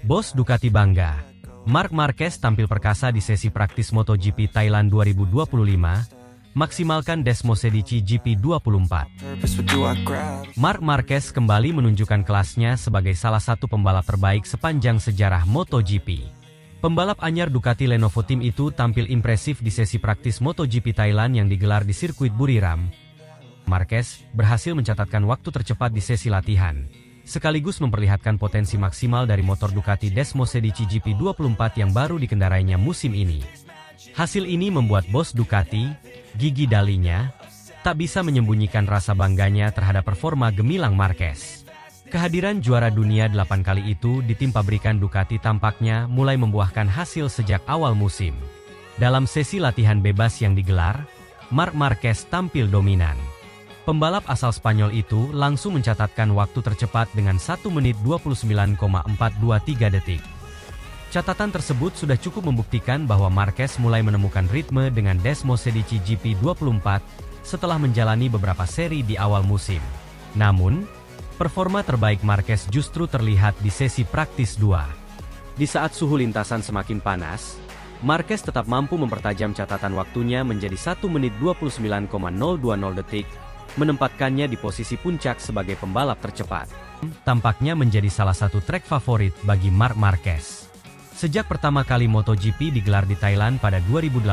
Bos Ducati bangga. Marc Marquez tampil perkasa di sesi praktis MotoGP Thailand 2025, maksimalkan Desmosedici GP24. Marc Marquez kembali menunjukkan kelasnya sebagai salah satu pembalap terbaik sepanjang sejarah MotoGP. Pembalap anyar Ducati Lenovo Team itu tampil impresif di sesi praktis MotoGP Thailand yang digelar di sirkuit Buriram. Marquez berhasil mencatatkan waktu tercepat di sesi latihan, sekaligus memperlihatkan potensi maksimal dari motor Ducati Desmosedici GP24 yang baru dikendarainya musim ini. Hasil ini membuat bos Ducati, Gigi Dalinya, tak bisa menyembunyikan rasa bangganya terhadap performa gemilang Marquez. Kehadiran juara dunia 8 kali itu di tim pabrikan Ducati tampaknya mulai membuahkan hasil sejak awal musim. Dalam sesi latihan bebas yang digelar, Marc Marquez tampil dominan. Pembalap asal Spanyol itu langsung mencatatkan waktu tercepat dengan 1 menit 29,423 detik. Catatan tersebut sudah cukup membuktikan bahwa Marquez mulai menemukan ritme dengan Desmosedici GP24 setelah menjalani beberapa seri di awal musim. Namun, performa terbaik Marquez justru terlihat di sesi praktis 2. Di saat suhu lintasan semakin panas, Marquez tetap mampu mempertajam catatan waktunya menjadi 1 menit 29,020 detik, menempatkannya di posisi puncak sebagai pembalap tercepat. Tampaknya menjadi salah satu trek favorit bagi Marc Marquez. Sejak pertama kali MotoGP digelar di Thailand pada 2018,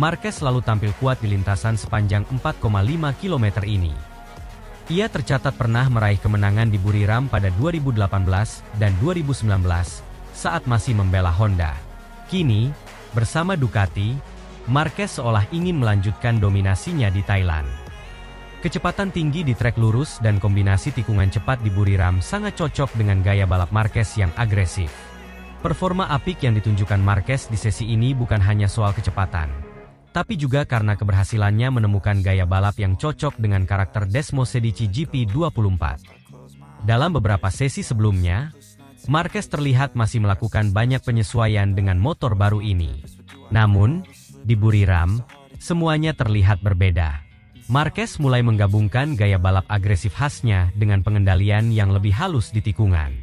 Marquez selalu tampil kuat di lintasan sepanjang 4,5 km ini. Ia tercatat pernah meraih kemenangan di Buriram pada 2018 dan 2019 saat masih membela Honda. Kini, bersama Ducati, Marquez seolah ingin melanjutkan dominasinya di Thailand. Kecepatan tinggi di trek lurus dan kombinasi tikungan cepat di Buriram sangat cocok dengan gaya balap Marquez yang agresif. Performa apik yang ditunjukkan Marquez di sesi ini bukan hanya soal kecepatan, tapi juga karena keberhasilannya menemukan gaya balap yang cocok dengan karakter Desmosedici GP24. Dalam beberapa sesi sebelumnya, Marquez terlihat masih melakukan banyak penyesuaian dengan motor baru ini. Namun, di Buriram, semuanya terlihat berbeda. Marquez mulai menggabungkan gaya balap agresif khasnya dengan pengendalian yang lebih halus di tikungan.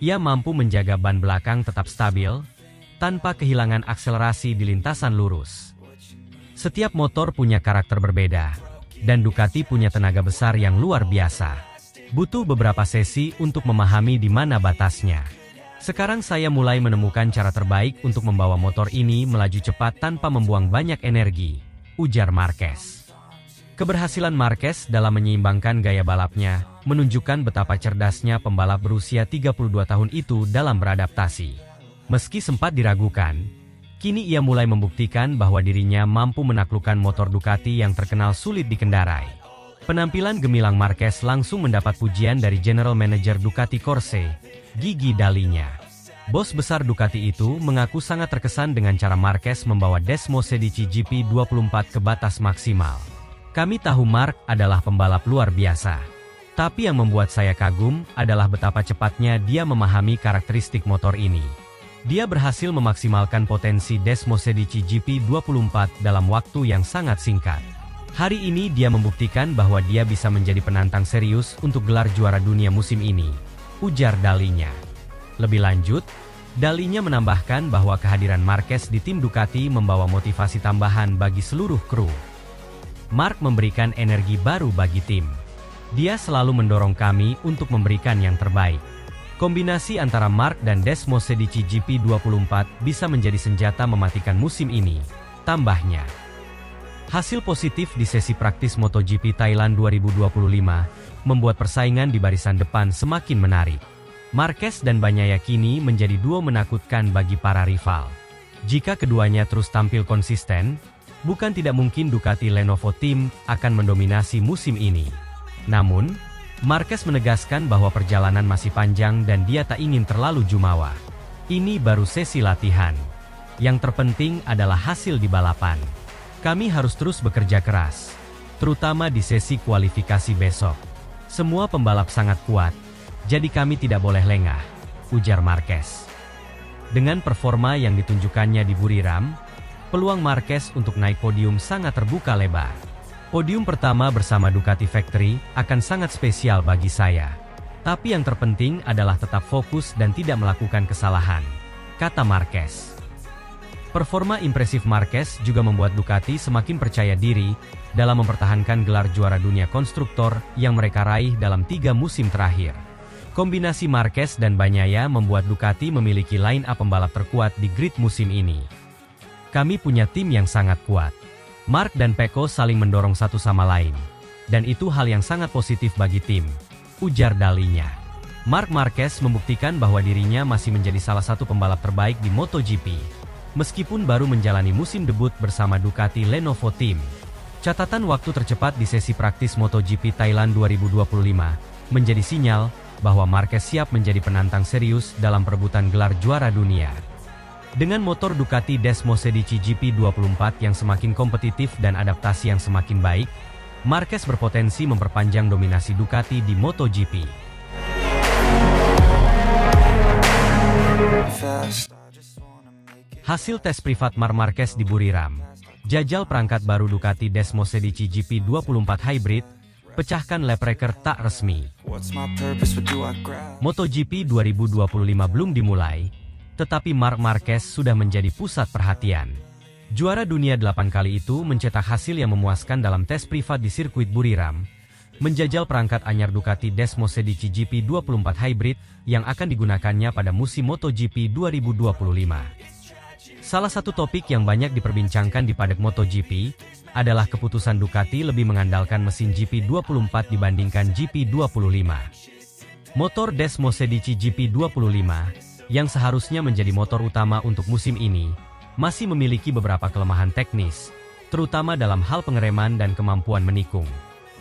Ia mampu menjaga ban belakang tetap stabil, tanpa kehilangan akselerasi di lintasan lurus. Setiap motor punya karakter berbeda, dan Ducati punya tenaga besar yang luar biasa. Butuh beberapa sesi untuk memahami di mana batasnya. Sekarang saya mulai menemukan cara terbaik untuk membawa motor ini melaju cepat tanpa membuang banyak energi, ujar Marquez. Keberhasilan Marquez dalam menyeimbangkan gaya balapnya menunjukkan betapa cerdasnya pembalap berusia 32 tahun itu dalam beradaptasi. Meski sempat diragukan, kini ia mulai membuktikan bahwa dirinya mampu menaklukkan motor Ducati yang terkenal sulit dikendarai. Penampilan gemilang Marquez langsung mendapat pujian dari General Manager Ducati Corse, Gigi Dalinya. Bos besar Ducati itu mengaku sangat terkesan dengan cara Marquez membawa Desmosedici GP24 ke batas maksimal. Kami tahu Marc adalah pembalap luar biasa. Tapi yang membuat saya kagum adalah betapa cepatnya dia memahami karakteristik motor ini. Dia berhasil memaksimalkan potensi Desmosedici GP24 dalam waktu yang sangat singkat. Hari ini dia membuktikan bahwa dia bisa menjadi penantang serius untuk gelar juara dunia musim ini, ujar Dalinya. Lebih lanjut, Dalinya menambahkan bahwa kehadiran Marquez di tim Ducati membawa motivasi tambahan bagi seluruh kru. Marc memberikan energi baru bagi tim. Dia selalu mendorong kami untuk memberikan yang terbaik. Kombinasi antara Marc dan Desmosedici GP24 bisa menjadi senjata mematikan musim ini, tambahnya. Hasil positif di sesi praktis MotoGP Thailand 2025 membuat persaingan di barisan depan semakin menarik. Marquez dan Bagnaia kini menjadi duo menakutkan bagi para rival. Jika keduanya terus tampil konsisten, bukan tidak mungkin Ducati Lenovo Team akan mendominasi musim ini. Namun, Marquez menegaskan bahwa perjalanan masih panjang dan dia tak ingin terlalu jumawa. Ini baru sesi latihan. Yang terpenting adalah hasil di balapan. Kami harus terus bekerja keras, terutama di sesi kualifikasi besok. Semua pembalap sangat kuat, jadi kami tidak boleh lengah, ujar Marquez. Dengan performa yang ditunjukkannya di Buriram, peluang Marquez untuk naik podium sangat terbuka lebar. Podium pertama bersama Ducati Factory akan sangat spesial bagi saya. Tapi yang terpenting adalah tetap fokus dan tidak melakukan kesalahan, kata Marquez. Performa impresif Marquez juga membuat Ducati semakin percaya diri dalam mempertahankan gelar juara dunia konstruktor yang mereka raih dalam 3 musim terakhir. Kombinasi Marquez dan Bagnaia membuat Ducati memiliki line-up pembalap terkuat di grid musim ini. Kami punya tim yang sangat kuat. Marc dan Pecco saling mendorong satu sama lain. Dan itu hal yang sangat positif bagi tim, ujar dalinya. Marc Marquez membuktikan bahwa dirinya masih menjadi salah satu pembalap terbaik di MotoGP, meskipun baru menjalani musim debut bersama Ducati Lenovo Team. Catatan waktu tercepat di sesi praktis MotoGP Thailand 2025 menjadi sinyal bahwa Marquez siap menjadi penantang serius dalam perebutan gelar juara dunia. Dengan motor Ducati Desmo Sedici GP24 yang semakin kompetitif dan adaptasi yang semakin baik, Marquez berpotensi memperpanjang dominasi Ducati di MotoGP. Hasil tes privat Marc Marquez di Buriram. Jajal perangkat baru Ducati Desmo Sedici GP24 Hybrid, pecahkan lap record tak resmi. MotoGP 2025 belum dimulai, tetapi Marc Marquez sudah menjadi pusat perhatian. Juara dunia 8 kali itu mencetak hasil yang memuaskan dalam tes privat di sirkuit Buriram, menjajal perangkat anyar Ducati Desmo Sedici GP24 Hybrid yang akan digunakannya pada musim MotoGP 2025. Salah satu topik yang banyak diperbincangkan di paddock MotoGP adalah keputusan Ducati lebih mengandalkan mesin GP24 dibandingkan GP25. Motor Desmo Sedici GP25, yang seharusnya menjadi motor utama untuk musim ini, masih memiliki beberapa kelemahan teknis, terutama dalam hal pengereman dan kemampuan menikung.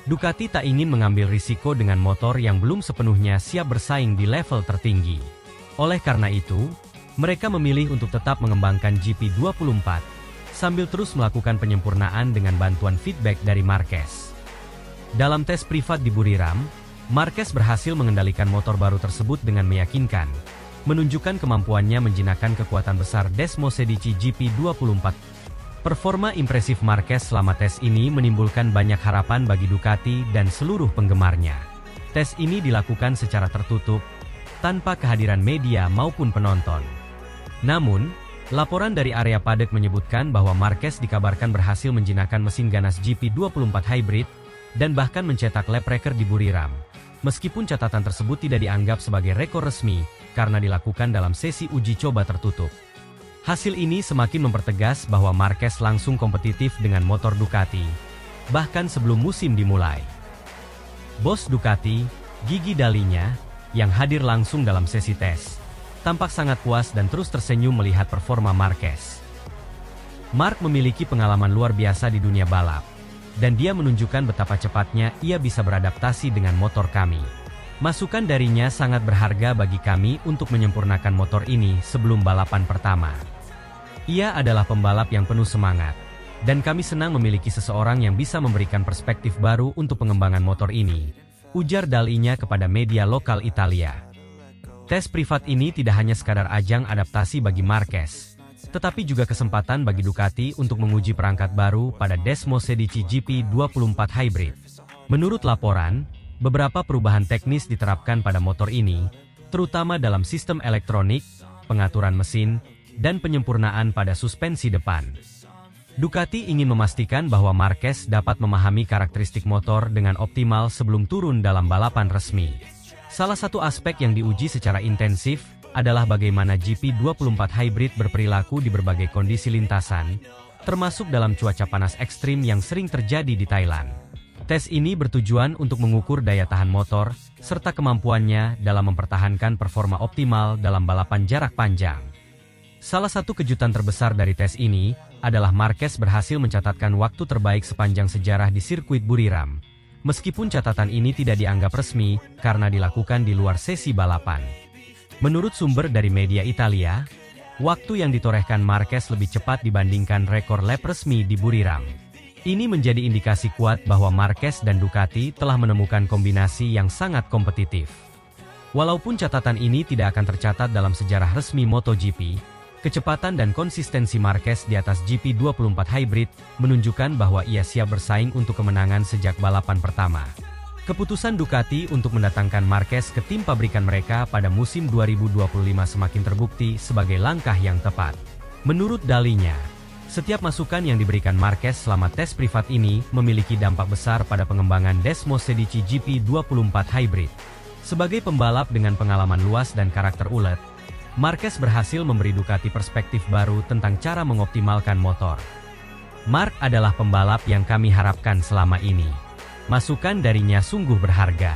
Ducati tak ingin mengambil risiko dengan motor yang belum sepenuhnya siap bersaing di level tertinggi. Oleh karena itu, mereka memilih untuk tetap mengembangkan GP24, sambil terus melakukan penyempurnaan dengan bantuan feedback dari Marquez. Dalam tes privat di Buriram, Marquez berhasil mengendalikan motor baru tersebut dengan meyakinkan, menunjukkan kemampuannya menjinakkan kekuatan besar Desmo Sedici GP24. Performa impresif Marquez selama tes ini menimbulkan banyak harapan bagi Ducati dan seluruh penggemarnya. Tes ini dilakukan secara tertutup, tanpa kehadiran media maupun penonton. Namun, laporan dari area paddock menyebutkan bahwa Marquez dikabarkan berhasil menjinakkan mesin ganas GP24 Hybrid, dan bahkan mencetak lap record di Buriram. Meskipun catatan tersebut tidak dianggap sebagai rekor resmi, karena dilakukan dalam sesi uji coba tertutup. Hasil ini semakin mempertegas bahwa Marquez langsung kompetitif dengan motor Ducati, bahkan sebelum musim dimulai. Bos Ducati, Gigi Dalinya, yang hadir langsung dalam sesi tes, tampak sangat puas dan terus tersenyum melihat performa Marquez. Marc memiliki pengalaman luar biasa di dunia balap, dan dia menunjukkan betapa cepatnya ia bisa beradaptasi dengan motor kami. Masukan darinya sangat berharga bagi kami untuk menyempurnakan motor ini sebelum balapan pertama. Ia adalah pembalap yang penuh semangat, dan kami senang memiliki seseorang yang bisa memberikan perspektif baru untuk pengembangan motor ini, ujar Dalinya kepada media lokal Italia. Tes privat ini tidak hanya sekadar ajang adaptasi bagi Marquez, tetapi juga kesempatan bagi Ducati untuk menguji perangkat baru pada Desmo Sedici GP24 Hybrid. Menurut laporan, beberapa perubahan teknis diterapkan pada motor ini, terutama dalam sistem elektronik, pengaturan mesin, dan penyempurnaan pada suspensi depan. Ducati ingin memastikan bahwa Marquez dapat memahami karakteristik motor dengan optimal sebelum turun dalam balapan resmi. Salah satu aspek yang diuji secara intensif adalah bagaimana GP24 Hybrid berperilaku di berbagai kondisi lintasan, termasuk dalam cuaca panas ekstrim yang sering terjadi di Thailand. Tes ini bertujuan untuk mengukur daya tahan motor, serta kemampuannya dalam mempertahankan performa optimal dalam balapan jarak panjang. Salah satu kejutan terbesar dari tes ini adalah Marquez berhasil mencatatkan waktu terbaik sepanjang sejarah di sirkuit Buriram. Meskipun catatan ini tidak dianggap resmi karena dilakukan di luar sesi balapan. Menurut sumber dari media Italia, waktu yang ditorehkan Marquez lebih cepat dibandingkan rekor lap resmi di Buriram. Ini menjadi indikasi kuat bahwa Marquez dan Ducati telah menemukan kombinasi yang sangat kompetitif. Walaupun catatan ini tidak akan tercatat dalam sejarah resmi MotoGP, kecepatan dan konsistensi Marquez di atas GP24 Hybrid menunjukkan bahwa ia siap bersaing untuk kemenangan sejak balapan pertama. Keputusan Ducati untuk mendatangkan Marquez ke tim pabrikan mereka pada musim 2025 semakin terbukti sebagai langkah yang tepat. Menurut dalinya, setiap masukan yang diberikan Marquez selama tes privat ini memiliki dampak besar pada pengembangan Desmos Sedici GP24 Hybrid. Sebagai pembalap dengan pengalaman luas dan karakter ulet, Marquez berhasil memberi Ducati perspektif baru tentang cara mengoptimalkan motor. Mark adalah pembalap yang kami harapkan selama ini. Masukan darinya sungguh berharga.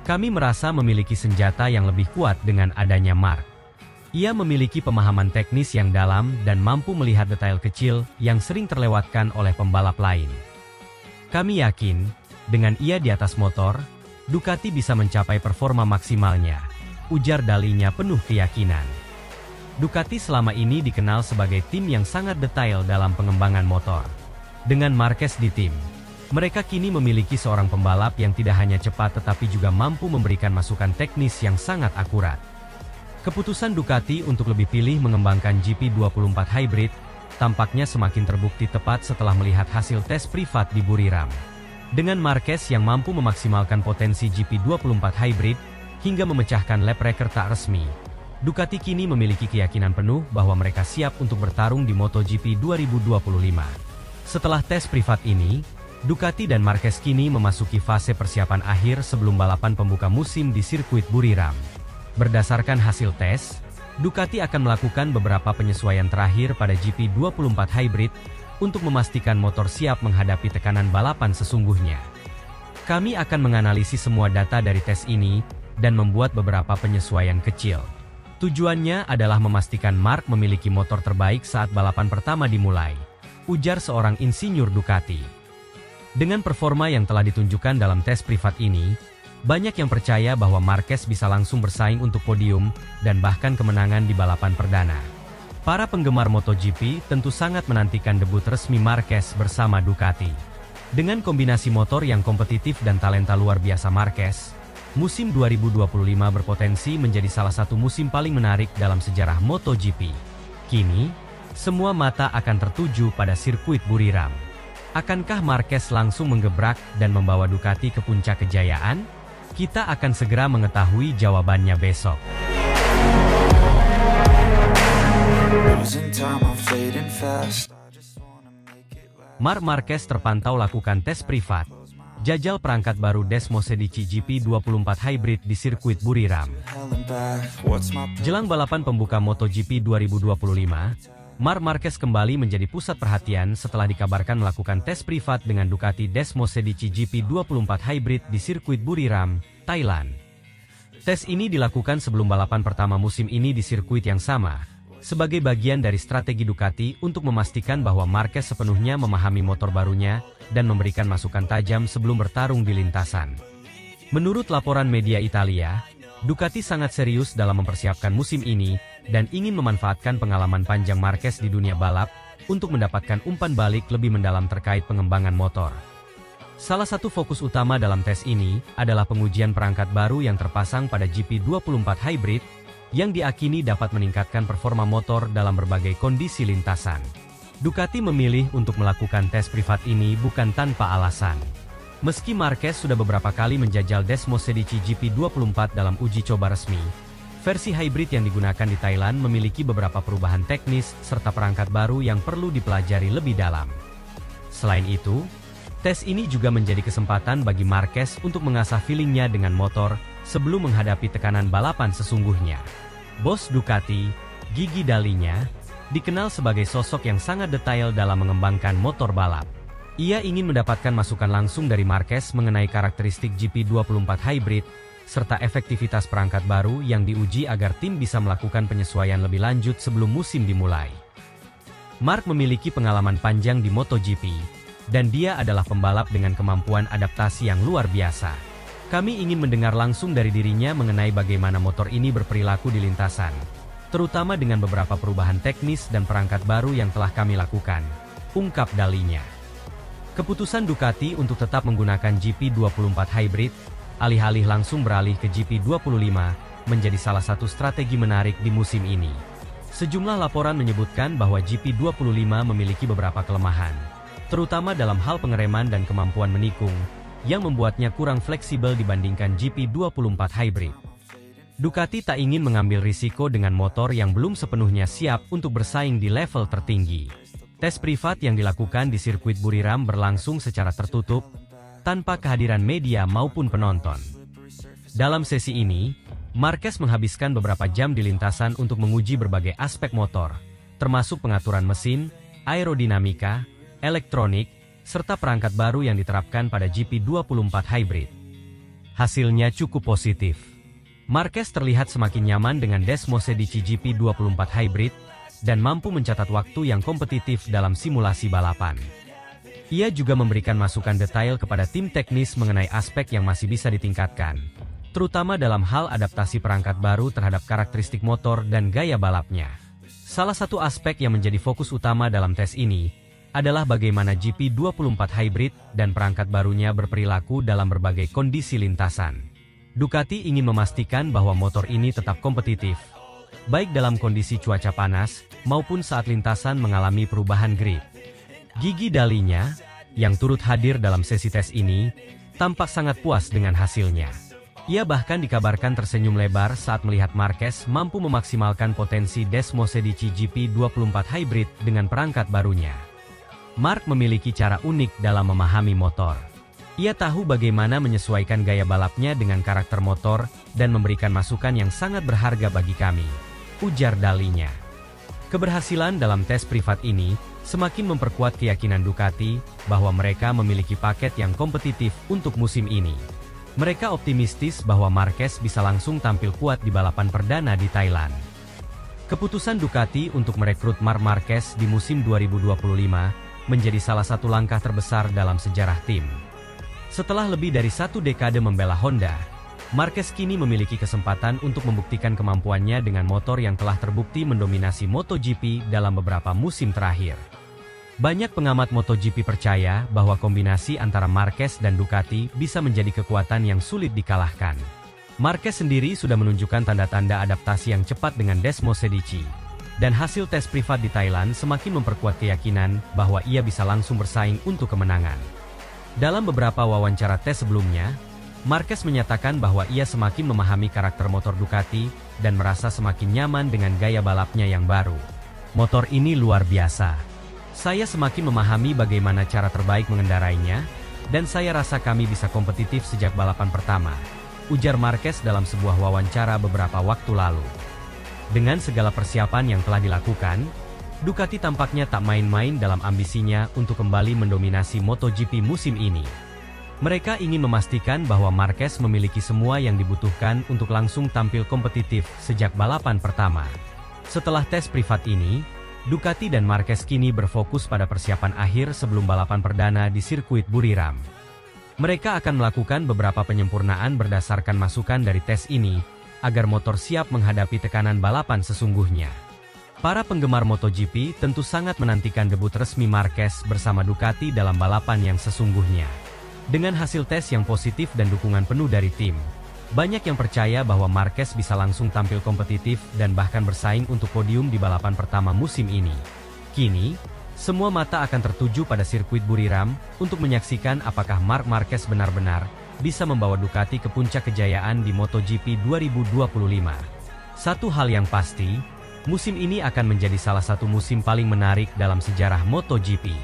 Kami merasa memiliki senjata yang lebih kuat dengan adanya Mark. Ia memiliki pemahaman teknis yang dalam dan mampu melihat detail kecil yang sering terlewatkan oleh pembalap lain. Kami yakin, dengan ia di atas motor, Ducati bisa mencapai performa maksimalnya, ujar dalinya penuh keyakinan. Ducati selama ini dikenal sebagai tim yang sangat detail dalam pengembangan motor. Dengan Marquez di tim, mereka kini memiliki seorang pembalap yang tidak hanya cepat tetapi juga mampu memberikan masukan teknis yang sangat akurat. Keputusan Ducati untuk lebih pilih mengembangkan GP24 Hybrid tampaknya semakin terbukti tepat setelah melihat hasil tes privat di Buriram. Dengan Marquez yang mampu memaksimalkan potensi GP24 Hybrid hingga memecahkan lap record tak resmi, Ducati kini memiliki keyakinan penuh bahwa mereka siap untuk bertarung di MotoGP 2025. Setelah tes privat ini, Ducati dan Marquez kini memasuki fase persiapan akhir sebelum balapan pembuka musim di sirkuit Buriram. Berdasarkan hasil tes, Ducati akan melakukan beberapa penyesuaian terakhir pada GP24 Hybrid untuk memastikan motor siap menghadapi tekanan balapan sesungguhnya. Kami akan menganalisis semua data dari tes ini dan membuat beberapa penyesuaian kecil. Tujuannya adalah memastikan Mark memiliki motor terbaik saat balapan pertama dimulai, ujar seorang insinyur Ducati. Dengan performa yang telah ditunjukkan dalam tes privat ini, banyak yang percaya bahwa Marquez bisa langsung bersaing untuk podium dan bahkan kemenangan di balapan perdana. Para penggemar MotoGP tentu sangat menantikan debut resmi Marquez bersama Ducati. Dengan kombinasi motor yang kompetitif dan talenta luar biasa Marquez, musim 2025 berpotensi menjadi salah satu musim paling menarik dalam sejarah MotoGP. Kini, semua mata akan tertuju pada sirkuit Buriram. Akankah Marquez langsung menggebrak dan membawa Ducati ke puncak kejayaan? Kita akan segera mengetahui jawabannya besok. Marc Marquez terpantau lakukan tes privat, jajal perangkat baru Desmos Sedici GP24 Hybrid di sirkuit Buriram. Jelang balapan pembuka MotoGP 2025, Marc Marquez kembali menjadi pusat perhatian setelah dikabarkan melakukan tes privat dengan Ducati Desmos Sedici GP24 Hybrid di sirkuit Buriram, Thailand. Tes ini dilakukan sebelum balapan pertama musim ini di sirkuit yang sama, sebagai bagian dari strategi Ducati untuk memastikan bahwa Marquez sepenuhnya memahami motor barunya dan memberikan masukan tajam sebelum bertarung di lintasan. Menurut laporan media Italia, Ducati sangat serius dalam mempersiapkan musim ini dan ingin memanfaatkan pengalaman panjang Marquez di dunia balap untuk mendapatkan umpan balik lebih mendalam terkait pengembangan motor. Salah satu fokus utama dalam tes ini adalah pengujian perangkat baru yang terpasang pada GP24 Hybrid yang diakini dapat meningkatkan performa motor dalam berbagai kondisi lintasan. Ducati memilih untuk melakukan tes privat ini bukan tanpa alasan. Meski Marquez sudah beberapa kali menjajal Desmos Sedici GP24 dalam uji coba resmi, versi hybrid yang digunakan di Thailand memiliki beberapa perubahan teknis serta perangkat baru yang perlu dipelajari lebih dalam. Selain itu, tes ini juga menjadi kesempatan bagi Marquez untuk mengasah feelingnya dengan motor sebelum menghadapi tekanan balapan sesungguhnya. Bos Ducati, Gigi Dalinya, dikenal sebagai sosok yang sangat detail dalam mengembangkan motor balap. Ia ingin mendapatkan masukan langsung dari Marquez mengenai karakteristik GP24 Hybrid, serta efektivitas perangkat baru yang diuji agar tim bisa melakukan penyesuaian lebih lanjut sebelum musim dimulai. Marc memiliki pengalaman panjang di MotoGP, dan dia adalah pembalap dengan kemampuan adaptasi yang luar biasa. Kami ingin mendengar langsung dari dirinya mengenai bagaimana motor ini berperilaku di lintasan, terutama dengan beberapa perubahan teknis dan perangkat baru yang telah kami lakukan, ungkap Dalinya. Keputusan Ducati untuk tetap menggunakan GP24 Hybrid, alih-alih langsung beralih ke GP25, menjadi salah satu strategi menarik di musim ini. Sejumlah laporan menyebutkan bahwa GP25 memiliki beberapa kelemahan, terutama dalam hal pengereman dan kemampuan menikung, yang membuatnya kurang fleksibel dibandingkan GP24 Hybrid. Ducati tak ingin mengambil risiko dengan motor yang belum sepenuhnya siap untuk bersaing di level tertinggi. Tes privat yang dilakukan di sirkuit Buriram berlangsung secara tertutup, tanpa kehadiran media maupun penonton. Dalam sesi ini, Marquez menghabiskan beberapa jam di lintasan untuk menguji berbagai aspek motor, termasuk pengaturan mesin, aerodinamika, elektronik, serta perangkat baru yang diterapkan pada GP24 Hybrid. Hasilnya cukup positif. Marquez terlihat semakin nyaman dengan Desmose di GP24 Hybrid dan mampu mencatat waktu yang kompetitif dalam simulasi balapan. Ia juga memberikan masukan detail kepada tim teknis mengenai aspek yang masih bisa ditingkatkan, terutama dalam hal adaptasi perangkat baru terhadap karakteristik motor dan gaya balapnya. Salah satu aspek yang menjadi fokus utama dalam tes ini adalah bagaimana GP24 Hybrid dan perangkat barunya berperilaku dalam berbagai kondisi lintasan. Ducati ingin memastikan bahwa motor ini tetap kompetitif, baik dalam kondisi cuaca panas maupun saat lintasan mengalami perubahan grip. Gigi Dalinya, yang turut hadir dalam sesi tes ini, tampak sangat puas dengan hasilnya. Ia bahkan dikabarkan tersenyum lebar saat melihat Marquez mampu memaksimalkan potensi Desmose di GP24 Hybrid dengan perangkat barunya. Mark memiliki cara unik dalam memahami motor. Ia tahu bagaimana menyesuaikan gaya balapnya dengan karakter motor dan memberikan masukan yang sangat berharga bagi kami, ujar Dalinya. Keberhasilan dalam tes privat ini semakin memperkuat keyakinan Ducati bahwa mereka memiliki paket yang kompetitif untuk musim ini. Mereka optimistis bahwa Marquez bisa langsung tampil kuat di balapan perdana di Thailand. Keputusan Ducati untuk merekrut Marc Marquez di musim 2025 menjadi salah satu langkah terbesar dalam sejarah tim. Setelah lebih dari 1 dekade membela Honda, Marquez kini memiliki kesempatan untuk membuktikan kemampuannya dengan motor yang telah terbukti mendominasi MotoGP dalam beberapa musim terakhir. Banyak pengamat MotoGP percaya bahwa kombinasi antara Marquez dan Ducati bisa menjadi kekuatan yang sulit dikalahkan. Marquez sendiri sudah menunjukkan tanda-tanda adaptasi yang cepat dengan Desmose Dici. Dan hasil tes privat di Thailand semakin memperkuat keyakinan bahwa ia bisa langsung bersaing untuk kemenangan. Dalam beberapa wawancara tes sebelumnya, Marquez menyatakan bahwa ia semakin memahami karakter motor Ducati dan merasa semakin nyaman dengan gaya balapnya yang baru. Motor ini luar biasa. Saya semakin memahami bagaimana cara terbaik mengendarainya, dan saya rasa kami bisa kompetitif sejak balapan pertama, ujar Marquez dalam sebuah wawancara beberapa waktu lalu. Dengan segala persiapan yang telah dilakukan, Ducati tampaknya tak main-main dalam ambisinya untuk kembali mendominasi MotoGP musim ini. Mereka ingin memastikan bahwa Marquez memiliki semua yang dibutuhkan untuk langsung tampil kompetitif sejak balapan pertama. Setelah tes privat ini, Ducati dan Marquez kini berfokus pada persiapan akhir sebelum balapan perdana di sirkuit Buriram. Mereka akan melakukan beberapa penyempurnaan berdasarkan masukan dari tes ini, agar motor siap menghadapi tekanan balapan sesungguhnya. Para penggemar MotoGP tentu sangat menantikan debut resmi Marquez bersama Ducati dalam balapan yang sesungguhnya. Dengan hasil tes yang positif dan dukungan penuh dari tim, banyak yang percaya bahwa Marquez bisa langsung tampil kompetitif dan bahkan bersaing untuk podium di balapan pertama musim ini. Kini, semua mata akan tertuju pada sirkuit Buriram untuk menyaksikan apakah Marc Marquez benar-benar bisa membawa Ducati ke puncak kejayaan di MotoGP 2025. Satu hal yang pasti, musim ini akan menjadi salah satu musim paling menarik dalam sejarah MotoGP.